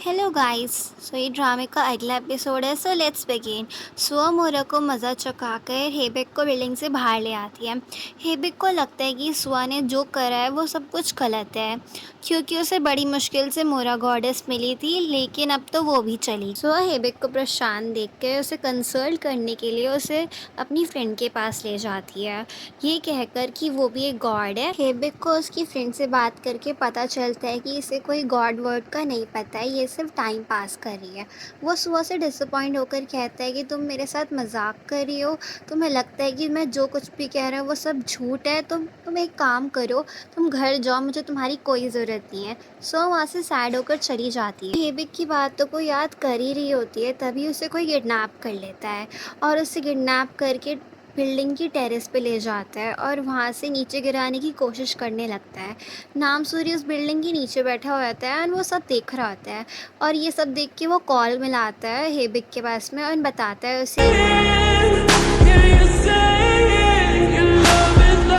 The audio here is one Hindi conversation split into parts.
Hello guys. सो ये ड्रामे का अगला एपिसोड है। So let's begin. सुआ मोरा को मज़ा चुकाकर हेबेक को बिल्डिंग से बाहर ले आती है। हेबेक को लगता है कि सुआ ने जो करा है वो सब कुछ गलत है, क्योंकि उसे बड़ी मुश्किल से मोरा गॉडेस मिली थी, लेकिन अब तो वो भी चली। सुआ हेबेक को परेशान देख कर उसे कंसल्ट करने के लिए उसे अपनी फ्रेंड के पास ले जाती है, ये कहकर कि वो भी एक गॉड है। हेबेक को उसकी फ्रेंड से बात करके पता चलता है कि इसे कोई गॉड वर्ड का नहीं पता है, ये सिर्फ टाइम पास कर रही है। वो सुआ से डिसअपॉइंट होकर कहता है कि तुम मेरे साथ मजाक कर रही हो, तुम्हें लगता है कि मैं जो कुछ भी कह रहा हूँ वो सब झूठ है, तुम एक काम करो, तुम घर जाओ, मुझे तुम्हारी कोई ज़रूरत नहीं है। सो वहाँ से सैड होकर चली जाती है। हेबिक की बातों को याद कर ही रही होती है, तभी उसे कोई किडनैप कर लेता है और उसे किडनैप करके बिल्डिंग की टेरेस पे ले जाता है और वहाँ से नीचे गिराने की कोशिश करने लगता है। नाम सूरी उस बिल्डिंग के नीचे बैठा हुआ होता है और वो सब देख रहा होता है, और ये सब देख के वो कॉल मिलाता है हेबिक के पास में और बताता है उसे।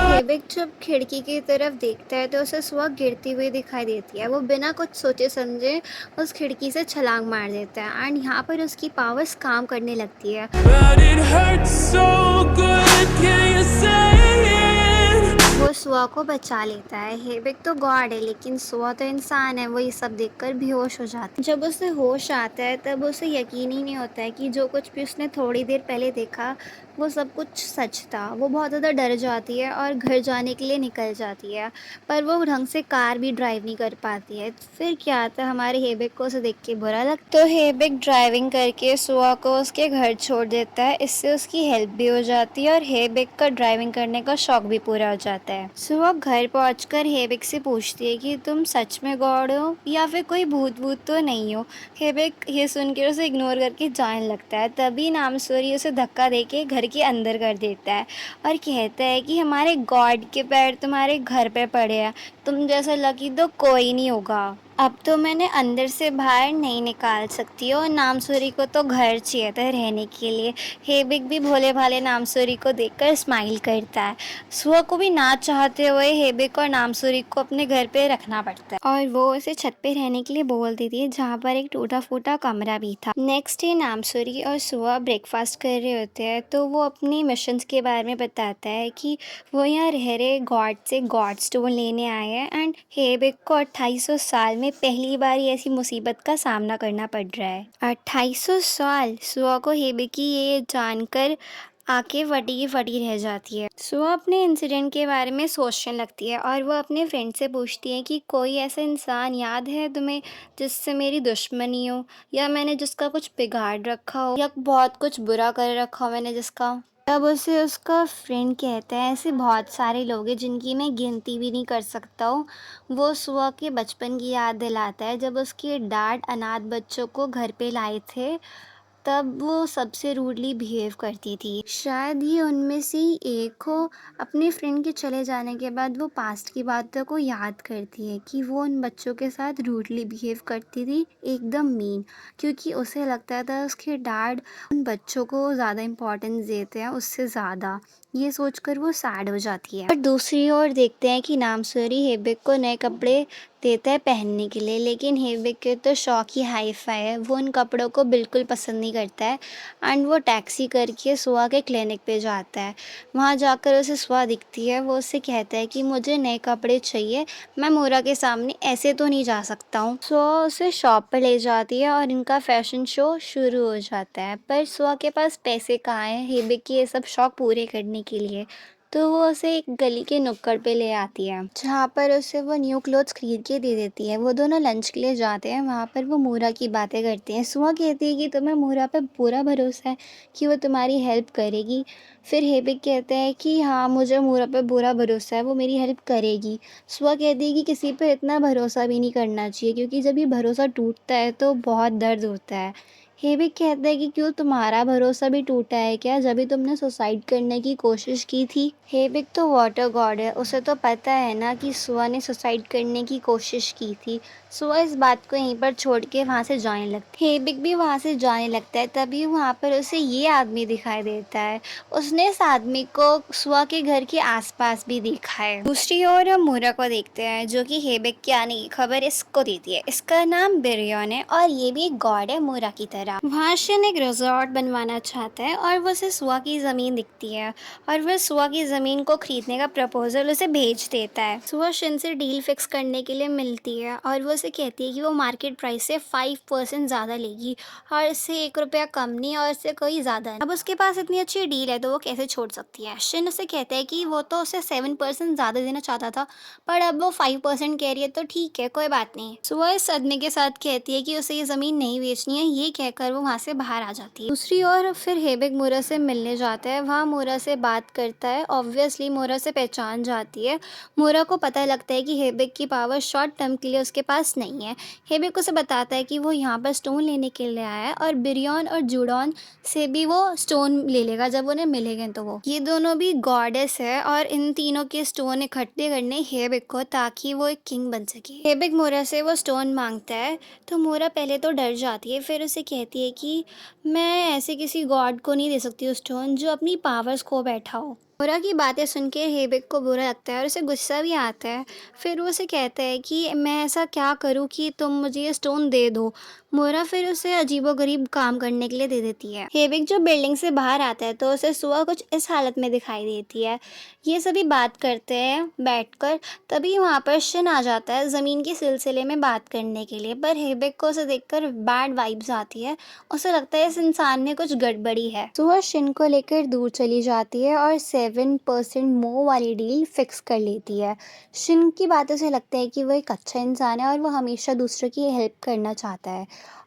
हेबिक जब खिड़की की तरफ देखता है तो उसे सुआ गिरती हुई दिखाई देती है। वो बिना कुछ सोचे समझे उस खिड़की से छलांग मार देता है एंड यहाँ पर उसकी पावर्स काम करने लगती है। वो सुआ को बचा लेता है। हेबिक तो गॉड है, लेकिन सुआ तो इंसान है। वो ये सब देखकर बेहोश हो जाता है। जब उसे होश आता है तब उसे यकीन ही नहीं होता है कि जो कुछ भी उसने थोड़ी देर पहले देखा वो सब कुछ सच था। वो बहुत ज़्यादा डर जाती है और घर जाने के लिए निकल जाती है, पर वो ढंग से कार भी ड्राइव नहीं कर पाती है। फिर क्या आता है, हमारे हेबिक को उसे देख के बुरा लगता है, तो हेबिक ड्राइविंग करके सुआ को उसके घर छोड़ देता है। इससे उसकी हेल्प भी हो जाती है और हेबिक का ड्राइविंग करने का शौक भी पूरा हो जाता है। सुआ घर पहुंचकर हेबिक से पूछती है कि तुम सच में गॉड हो या फिर कोई भूत भूत तो नहीं हो। हेबिक ये सुनकर उसे इग्नोर करके जाने लगता है। तभी नामसूरी उसे धक्का देके घर के अंदर कर देता है और कहता है कि हमारे गॉड के पैर तुम्हारे घर पे पड़े हैं, तुम जैसा लकी तो कोई नहीं होगा। अब तो मैंने अंदर से बाहर नहीं निकाल सकती हो। नामसूरी को तो घर चाहिए था रहने के लिए। हेबिक भी भोले भाले नामसूरी को देखकर स्माइल करता है। सुआ को भी ना चाहते हुए हेबिक और नामसूरी को अपने घर पे रखना पड़ता है और वो उसे छत पे रहने के लिए बोल देती है, जहाँ पर एक टूटा फूटा कमरा भी था। नेक्स्ट डे नामसूरी और सुआ ब्रेकफास्ट कर रहे होते हैं, तो वो अपनी मिशंस के बारे में बताता है कि वो यहाँ रह रहे गॉड से गॉड स्टोन लेने आए हैं एंड हेबिक को 2800 साल में पहली बार ऐसी मुसीबत का सामना करना पड़ रहा है। 2800 साल! सुआ को हेबिक की ये जानकर आंखें फटी की फटी रह जाती है। सुआ अपने इंसिडेंट के बारे में सोचने लगती है और वो अपने फ्रेंड से पूछती है कि कोई ऐसा इंसान याद है तुम्हें जिससे मेरी दुश्मनी हो, या मैंने जिसका कुछ बिगाड़ रखा हो, या बहुत कुछ बुरा कर रखा हो मैंने जिसका। तब उसे उसका फ्रेंड कहता है, ऐसे बहुत सारे लोग हैं जिनकी मैं गिनती भी नहीं कर सकता हूँ। वो सुआ के बचपन की याद दिलाता है, जब उसके डैड अनाथ बच्चों को घर पे लाए थे, तब वो सबसे रूडली बिहेव करती थी। शायद ये उनमें से ही एक हो। अपने फ्रेंड के चले जाने के बाद वो पास्ट की बातों को याद करती है कि वो उन बच्चों के साथ रूडली बिहेव करती थी, एकदम मीन, क्योंकि उसे लगता था उसके डैड उन बच्चों को ज़्यादा इम्पोर्टेंस देते हैं उससे ज़्यादा। ये सोचकर वो सैड हो जाती है। और दूसरी ओर देखते हैं कि नामसूरी हेबिक को नए कपड़े देता है पहनने के लिए, लेकिन हेबिक के तो शौक ही हाई फाई है। वो उन कपड़ों को बिल्कुल पसंद नहीं करता है एंड वो टैक्सी करके सुआ के क्लिनिक पे जाता है। वहाँ जाकर उसे सुआ दिखती है। वो उससे कहता है कि मुझे नए कपड़े चाहिए, मैं मोरा के सामने ऐसे तो नहीं जा सकता हूँ। सुआ उसे शॉप पर ले जाती है और इनका फैशन शो शुरू हो जाता है, पर सुआ के पास पैसे कहाँ हैं हेबिक के ये सब शौक पूरे करने के लिए। तो वो उसे एक गली के नुक्कड़ पे ले आती है, जहाँ पर उसे वो न्यू क्लोथ्स खरीद के दे देती है। वो दोनों लंच के लिए जाते हैं। वहाँ पर वो मोरा की बातें करते हैं। सुआ कहती है कि तुम्हें मोरा पे पूरा भरोसा है कि वो तुम्हारी हेल्प करेगी। फिर हेबिक कहते हैं कि हाँ, मुझे मोरा पे पूरा भरोसा है, वो मेरी हेल्प करेगी। सुआ कहती है कि किसी पे इतना भरोसा भी नहीं करना चाहिए, क्योंकि जब ये भरोसा टूटता है तो बहुत दर्द होता है। हेबिक कहता है कि क्यों तुम्हारा भरोसा भी टूटा है क्या जब भी तुमने सुसाइड करने की कोशिश की थी। हेबिक तो वाटर गॉड है, उसे तो पता है ना कि सुआ ने सुसाइड करने की कोशिश की थी। सुआ इस बात को यहीं पर छोड़ के वहाँ से जाने लगती है। हेबिक भी वहाँ से जाने लगता है, तभी वहाँ पर उसे ये आदमी दिखाई देता है। उसने इस आदमी को सुआ के घर के आसपास भी देखा है। दूसरी ओर हम मूरा को देखते हैं जो कि हेबिक के आने की खबर इसको देती है। इसका नाम बिरियन है और ये भी एक गॉड है मूरा की तरह। वहाँ शिन एक रिजॉर्ट बनवाना चाहता है और वो उसे सुआ की जमीन दिखती है और वह सुआ की जमीन को खरीदने का प्रपोजल उसे भेज देता है। सुआ शिन से डील फिक्स करने के लिए मिलती है और वो उसे कहती है कि वो मार्केट प्राइस से 5% ज़्यादा लेगी और इससे 1 रुपया कम नहीं और इससे कोई ज़्यादा नहीं। अब उसके पास इतनी अच्छी डील है तो वो कैसे छोड़ सकती है। शिन उसे कहता है कि वो तो उसे 7% ज़्यादा देना चाहता था पर अब वो 5% कह रही है तो ठीक है, कोई बात नहीं। सुआ इस सदमे के साथ कहती है कि उसे ये ज़मीन नहीं बेचनी है, ये कहकर वो वहाँ से बाहर आ जाती है। दूसरी ओर फिर हेबिक मोरा से मिलने जाता है, वहाँ मोरा से बात करता है। ऑब्वियसली मोरा से पहचान जाती है। मोरा को पता लगता है कि हेबिक की पावर शॉर्ट टर्म के लिए उसके पास नहीं है। हेबिक उसे बताता है कि वो यहाँ पर स्टोन लेने के लिए आया है और बिरियन और जूडॉन से भी वो स्टोन ले लेगा जब उन्हें मिलेंगे तो वो ये दोनों भी गॉडेस है और इन तीनों के स्टोन इकट्ठे करने हेबिक को ताकि वो एक किंग बन सके। हेबिक मोरा से वो स्टोन मांगता है तो मोरा पहले तो डर जाती है, फिर उसे कहती है कि मैं ऐसे किसी गॉड को नहीं दे सकती उस स्टोन जो अपनी पावर्स खो बैठा हो। मोरा की बातें सुन के हेबिक को बुरा लगता है और उसे गुस्सा भी आता है। फिर वो उसे कहता है कि मैं ऐसा क्या करूँ कि तुम मुझे ये स्टोन दे दो। मोरा फिर उसे अजीबोगरीब काम करने के लिए दे देती है। हेबिक जो बिल्डिंग से बाहर आता है तो उसे सुआ कुछ इस हालत में दिखाई देती है। ये सभी बात करते हैं बैठकर, तभी वहाँ पर शिन आ जाता है ज़मीन के सिलसिले में बात करने के लिए। पर हेबिक को उसे देखकर बैड वाइब्स आती है, उसे लगता है इस इंसान में कुछ गड़बड़ी है। सुआ शिन को लेकर दूर चली जाती है और 7% मोर वाली डील फिक्स कर लेती है। शिन की बातों से लगता है कि वो एक अच्छा इंसान है और वो हमेशा दूसरों की हेल्प करना चाहता है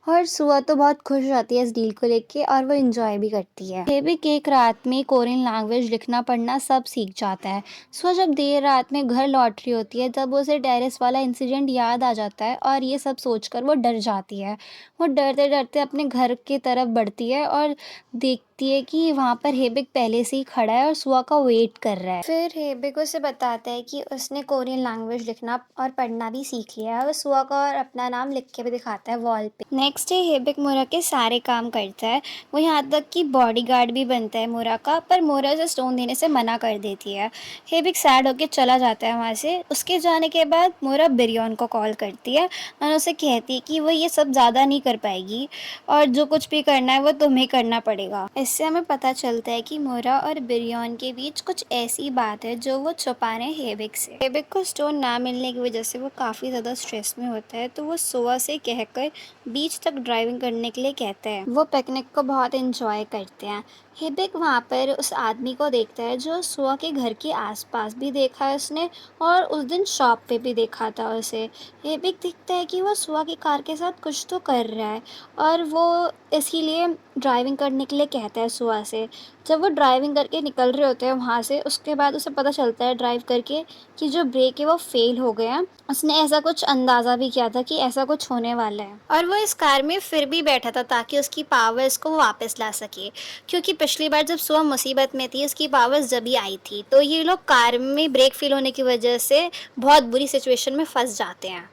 और सुआ तो बहुत खुश रहती है इस डील को लेके और वो एंजॉय भी करती है। हेबिक एक रात में कोरियन लैंग्वेज लिखना पढ़ना सब सीख जाता है। सुआ जब देर रात में घर लौट रही होती है तब उसे टेरेस वाला इंसिडेंट याद आ जाता है और ये सब सोचकर वो डर जाती है। वो डरते डरते अपने घर की तरफ बढ़ती है और देखती है कि वहाँ पर हेबिक पहले से ही खड़ा है और सुआ का वेट कर रहा है। फिर हेबिक उसे बताता है कि उसने कोरियन लैंग्वेज लिखना और पढ़ना भी सीख लिया है। वो सुआ का और अपना नाम लिख के भी दिखाता है वॉल पे। नेक्स्ट डे हेबिक मोरा के सारे काम करता है। वो यहाँ तक कि बॉडीगार्ड भी बनता है मोरा का, पर मोरा उसे स्टोन देने से मना कर देती है। हेबिक सैड होके चला जाता है वहाँ से। उसके जाने के बाद मोरा बिरियन को कॉल करती है और उसे कहती है कि वो ये सब ज़्यादा नहीं कर पाएगी और जो कुछ भी करना है वो तुम्हें करना पड़ेगा। इससे हमें पता चलता है कि मोरा और बिरियन के बीच कुछ ऐसी बात है जो वो छुपा रहे हैं हेबिक से। हेबिक को स्टोन ना मिलने की वजह से वो काफ़ी ज़्यादा स्ट्रेस में होता है तो वो सुआ से कहकर बीच तक ड्राइविंग करने के लिए कहते हैं। वो पिकनिक को बहुत एंजॉय करते हैं। हिबिक वहाँ पर उस आदमी को देखता है जो सुआ के घर के आसपास भी देखा है उसने और उस दिन शॉप पे भी देखा था उसे। हिबिक दिखता है कि वो सुआ की कार के साथ कुछ तो कर रहा है और वो इसीलिए ड्राइविंग करने के लिए कहता है सुआ से। जब वो ड्राइविंग करके निकल रहे होते हैं वहाँ से, उसके बाद उसे पता चलता है ड्राइव करके कि जो ब्रेक है वो फेल हो गया। उसने ऐसा कुछ अंदाज़ा भी किया था कि ऐसा कुछ होने वाला है और वो इस कार में फिर भी बैठा था ताकि उसकी पावर्स को वापस ला सके, क्योंकि पिछली बार जब सुआ मुसीबत में थी उसकी पावर्स जब ही आई थी। तो ये लोग कार में ब्रेक फेल होने की वजह से बहुत बुरी सिचुएशन में फंस जाते हैं।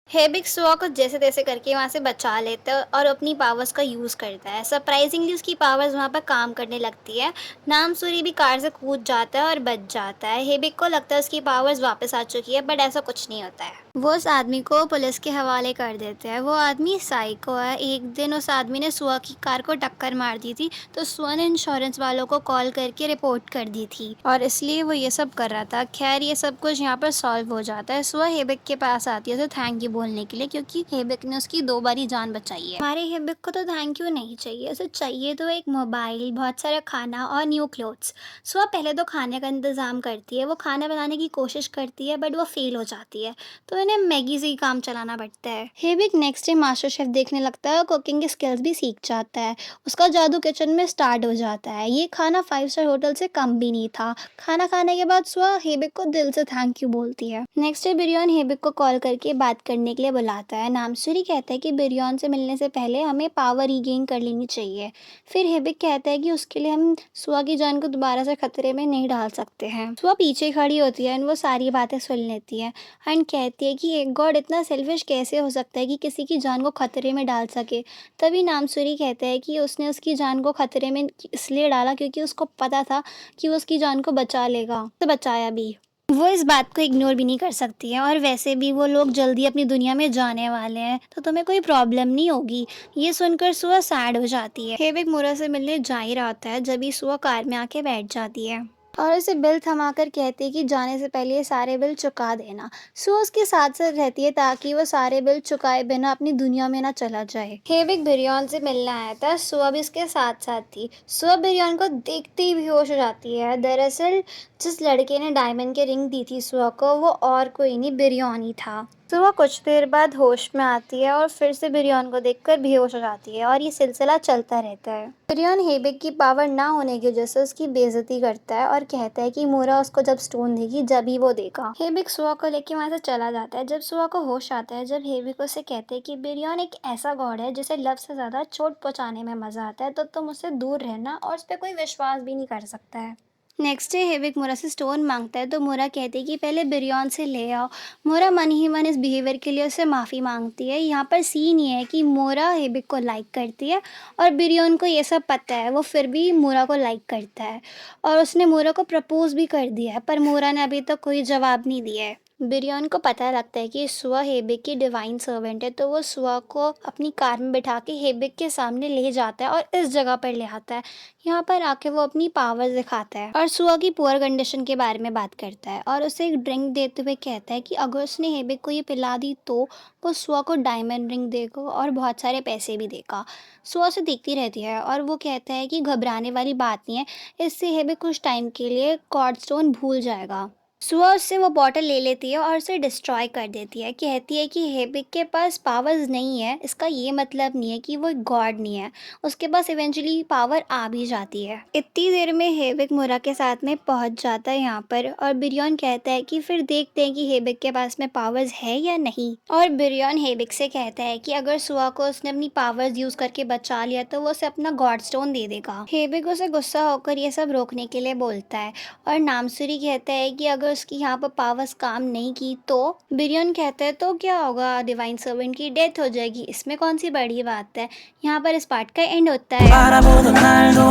हेबिक सुआ को जैसे तैसे करके वहाँ से बचा लेता है और अपनी पावर्स का यूज़ करता है। सरप्राइजिंगली उसकी पावर्स वहाँ पर काम करने लगती है। नाम सूरी भी कार से कूद जाता है और बच जाता है। हेबिक को लगता है उसकी पावर्स वापस आ चुकी है, बट ऐसा कुछ नहीं होता है। वो उस आदमी को पुलिस के हवाले कर देते हैं। वो आदमी साइको है। एक दिन उस आदमी ने सुआ की कार को टक्कर मार दी थी तो सुआ ने इंश्योरेंस वालों को कॉल करके रिपोर्ट कर दी थी और इसलिए वो ये सब कर रहा था। खैर ये सब कुछ यहाँ पर सॉल्व हो जाता है। सुआ हेबिक के पास आती है तो थैंक यू बोलने के लिए, क्योंकि हेबिक ने उसकी 2 बारी जान बचाई है। हमारे हेबिक को तो थैंक यू नहीं चाहिए, उसे चाहिए तो एक मोबाइल, बहुत सारा खाना और न्यू क्लोथ्स। सुआ पहले तो खाने का इंतजाम करती है। वो खाना बनाने की कोशिश करती है बट वो फेल हो जाती है तो इन्हें मैगी से ही काम चलाना पड़ता है। हेबिक नेक्स्ट डे मास्टर शेफ देखने लगता है और कुकिंग की स्किल्स भी सीख जाता है। उसका जादू किचन में स्टार्ट हो जाता है। ये खाना 5 स्टार होटल से कम भी नहीं था। खाना खाने के बाद सुआ हेबिक को दिल से थैंक यू बोलती है। नेक्स्ट डे बिरियन हेबिक को कॉल करके बात करने मिलने के लिए बुलाता है। नामसूरी कहता है कि बिरयॉन से मिलने से पहले हमें पावर रीगेन कर लेनी चाहिए। फिर हिबिक कहता है कि उसके लिए हम सुआ की जान को दोबारा से खतरे में नहीं डाल सकते हैं। सुआ पीछे खड़ी होती है एंड वो सारी बातें सुन लेती है एंड कहती है कि एक गॉड इतना सेल्फिश कैसे हो सकता है कि किसी की जान को खतरे में डाल सके। तभी नामसूरी कहता है कि उसने उसकी जान को खतरे में इसलिए डाला क्योंकि उसको पता था कि वो उसकी जान को बचा लेगा, तो बचाया भी। वो इस बात को इग्नोर भी नहीं कर सकती है और वैसे भी वो लोग जल्दी अपनी दुनिया में जाने वाले हैं, तो तुम्हें कोई प्रॉब्लम नहीं होगी। ये सुनकर सुआ सैड हो जाती है। हेबिक मुरा से मिलने जा ही रहा होता है जब सुआ कार में आके बैठ जाती है और उसे बिल थमाकर कहती है कि जाने से पहले ये सारे बिल चुका देना। सुआ उसके साथ साथ रहती है ताकि वो सारे बिल चुकाए बिना अपनी दुनिया में ना चला जाए। हेबिक बिरयॉन से मिलने आया था, सुआ भी उसके साथ साथ थी। सुआ बिरयॉन को देखते ही बेहोश हो जाती है। दरअसल जिस लड़के ने डायमंड की रिंग दी थी सुआ को, वो और कोई नहीं बिरयॉन ही था। सुआ कुछ देर बाद होश में आती है और फिर से बिरयॉन को देखकर बेहोश हो जाती है और ये सिलसिला चलता रहता है। बिरयॉन हेबिक की पावर ना होने की वजह से उसकी बेइज्जती करता है और कहता है कि मोरा उसको जब स्टोन देगी जब ही वो देगा। हेबिक सुआ को लेके वहां से चला जाता है। जब सुआ को होश आता है, जब हेबिक उसे कहते हैं कि बिरयॉन एक ऐसा गॉड है जिसे लव से ज्यादा चोट पहुंचाने में मजा आता है, तो तुम उससे दूर रहना और उस पर कोई विश्वास भी नहीं कर सकता है। नेक्स्ट डे हेबिक मोरा से स्टोन मांगता है तो मोरा कहती है कि पहले बिरयॉन से ले आओ। मोरा मन ही मन इस बिहेवियर के लिए उससे माफ़ी मांगती है। यहाँ पर सीन ये है कि मोरा हेबिक को लाइक करती है और बिरयॉन को ये सब पता है, वो फिर भी मोरा को लाइक करता है और उसने मोरा को प्रपोज भी कर दिया है, पर मोरा ने अभी तक कोई जवाब नहीं दिया है। बिरयॉन को पता लगता है कि सुआ हेबिक की डिवाइन सर्वेंट है, तो वो सुआ को अपनी कार में बिठा के हेबिक के सामने ले जाता है और इस जगह पर ले आता है। यहाँ पर आके वो अपनी पावर दिखाता है और सुआ की पुअर कंडीशन के बारे में बात करता है और उसे एक ड्रिंक देते हुए कहता है कि अगर उसने हेबिक को ये पिला दी तो वो सुआ को डायमंड रिंग देगा और बहुत सारे पैसे भी देगा। सुआ से देखती रहती है और वो कहता है कि घबराने वाली बात नहीं है, इससे हेबिक कुछ टाइम के लिए गॉड स्टोन भूल जाएगा। सुआ उससे वो बॉटल ले लेती है और उसे डिस्ट्रॉय कर देती है। कहती है कि हेबिक के पास पावर्स नहीं है, इसका ये मतलब नहीं है कि वो एक गॉड नहीं है, उसके पास इवेंचुअली पावर आ भी जाती है। इतनी देर में हेबिक मुरा के साथ में पहुंच जाता है यहाँ पर और बिरयॉन कहता है कि फिर देखते हैं कि हेबिक के पास में पावर्स है या नहीं। और बिरयॉन हेबिक से कहता है कि अगर सुआ को उसने अपनी पावर्स यूज करके बचा लिया तो वो उसे अपना गॉड स्टोन दे देगा। हेबिक उसे गुस्सा होकर ये सब रोकने के लिए बोलता है और नामसूरी कहता है कि अगर उसकी यहाँ पर पावर्स काम नहीं की तो बिरयॉन कहता है तो क्या होगा, डिवाइन सर्वेंट की डेथ हो जाएगी, इसमें कौन सी बड़ी बात है। यहाँ पर इस पार्ट का एंड होता है। 바라보던 날도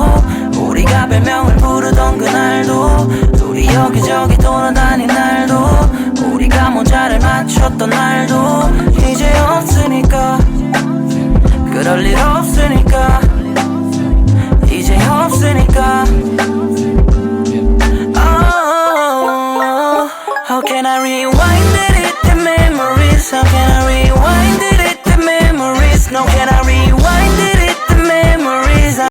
우리가 별명을 부르던 그날도 둘이 여기저기 돌아다닌 날도 우리가 모자를 맞췄던 날도 이제 없으니까 그럴 일 없으니까 이제 없으니까